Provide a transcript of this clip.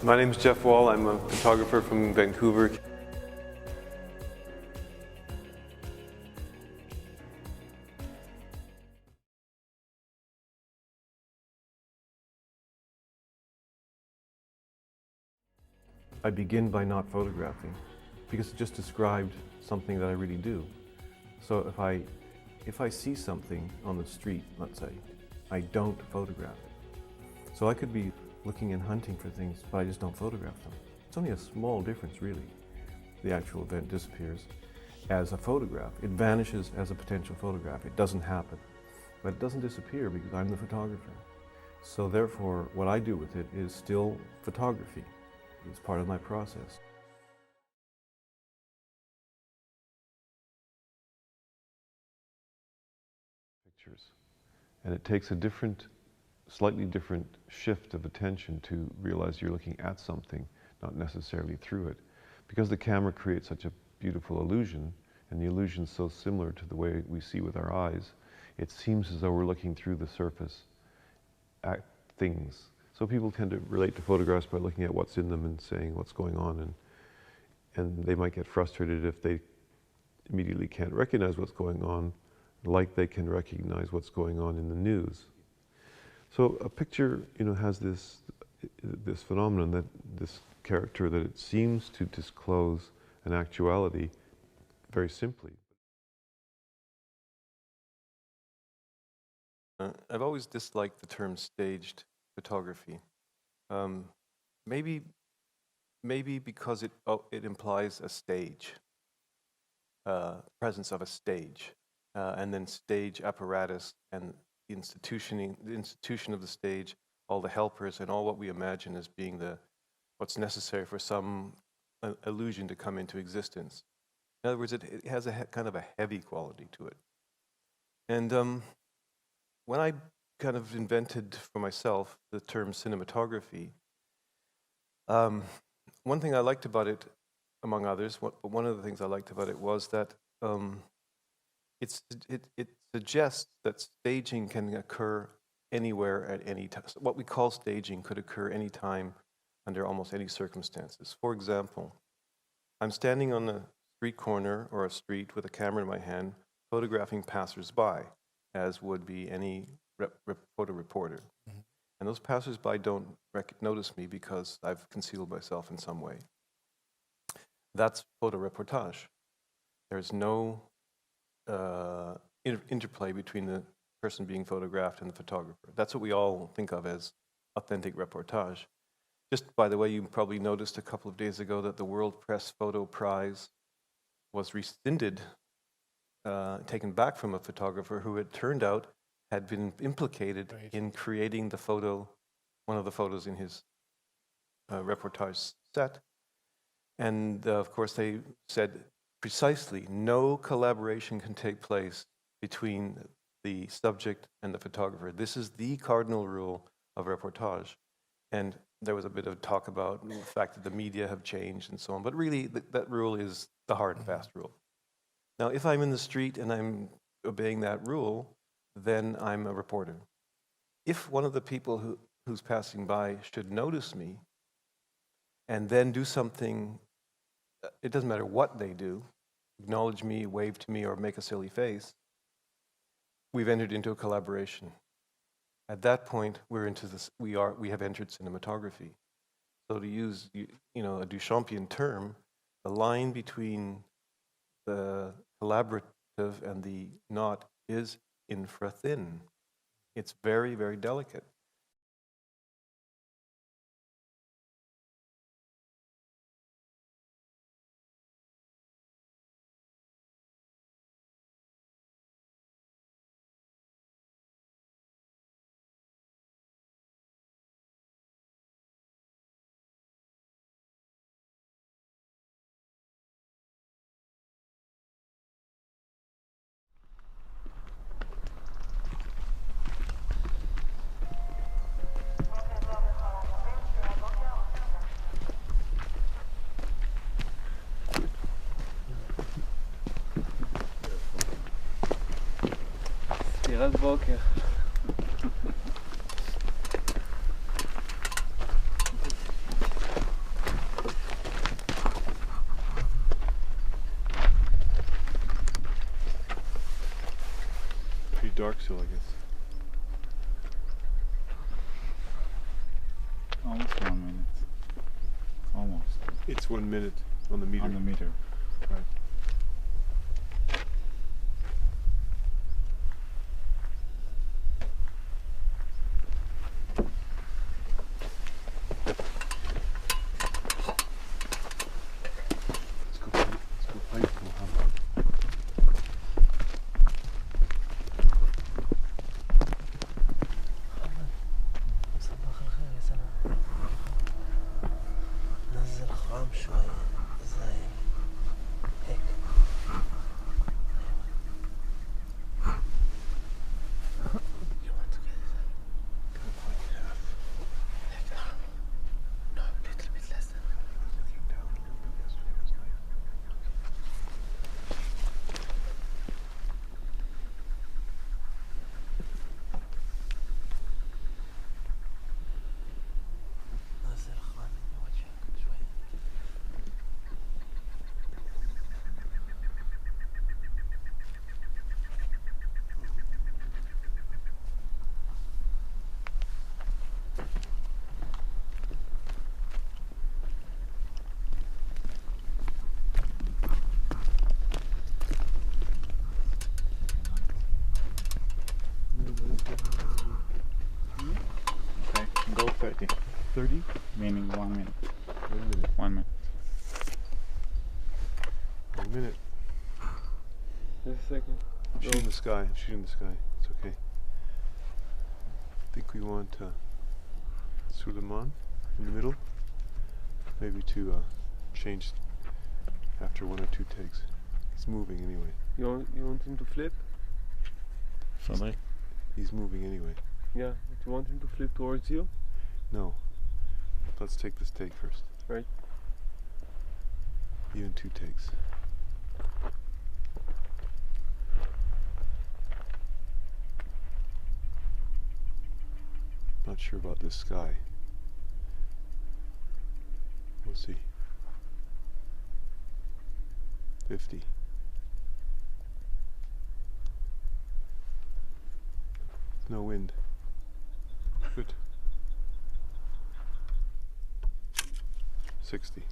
My name is Jeff Wall. I'm a photographer from Vancouver. I begin by not photographing because it just described something that I really do. So if I see something on the street, let's say, I don't photograph it. So I could be looking and hunting for things, but I just don't photograph them. It's only a small difference, really. The actual event disappears as a photograph. It vanishes as a potential photograph. It doesn't happen, but it doesn't disappear because I'm the photographer. So therefore, what I do with it is still photography. It's part of my process. Pictures. And it takes a slightly different shift of attention to realize you're looking at something, not necessarily through it. Because the camera creates such a beautiful illusion, and the illusion is so similar to the way we see with our eyes, it seems as though we're looking through the surface at things. So people tend to relate to photographs by looking at what's in them and saying what's going on, and they might get frustrated if they immediately can't recognize what's going on, like they can recognize what's going on in the news. So a picture, has this phenomenon, that this character, that it seems to disclose an actuality very simply. I've always disliked the term staged photography. Maybe because it implies a stage, presence of a stage, and then stage apparatus and the institution of the stage, all the helpers and all what we imagine as being what's necessary for some illusion to come into existence. In other words, it has a kind of a heavy quality to it. And when I kind of invented for myself the term cinematography, one thing I liked about it, among others, one of the things I liked about it was that it suggests that staging can occur anywhere at any time. What we call staging could occur any time under almost any circumstances. For example, I'm standing on a street corner or a street with a camera in my hand, photographing passers-by, as would be any photo reporter. Mm-hmm. And those passers-by don't notice me because I've concealed myself in some way. That's photo reportage. There's no interplay between the person being photographed and the photographer. That's what we all think of as authentic reportage. Just by the way, you probably noticed a couple of days ago that the World Press Photo Prize was rescinded, taken back from a photographer who it turned out had been implicated in creating the photo, one of the photos in his reportage set. And of course they said precisely no collaboration can take place between the subject and the photographer. This is the cardinal rule of reportage. And there was a bit of talk about the fact that the media have changed and so on, but really that rule is the hard and fast rule. Now, if I'm in the street and I'm obeying that rule, then I'm a reporter. If one of the people who's passing by should notice me and then do something, it doesn't matter what they do, acknowledge me, wave to me, or make a silly face, we've entered into a collaboration. At that point, we have entered cinematography. So to use a Duchampian term, the line between the collaborative and the not is infra-thin. It's very, very delicate. סטירת בוקר. crucial, I guess. Almost 1 minute. Almost. It's 1 minute on the meter. On the meter. Right. Let's go fight Muhammad. صباح الخير يا سلام. نزل خام شوية زي هيك. You want to get it? Cut it like half. Like that? No, a little bit less than. Came down a little bit yesterday. It was nice. نزل خام من وجهك شوية. Okay, go 30. 30? Meaning 1 minute. 1 minute. 1 minute. 1 minute. Just a second. I'm shooting the sky. I'm shooting the sky. It's okay. I think we want Suleiman in the middle. Maybe to change after 1 or 2 takes. He's moving anyway. You want him to flip? Sorry. He's moving anyway. Yeah. But you want him to flip towards you? No. Let's take this take first. Right. Even 2 takes. Not sure about this sky. We'll see. 50. No wind. Good. 60.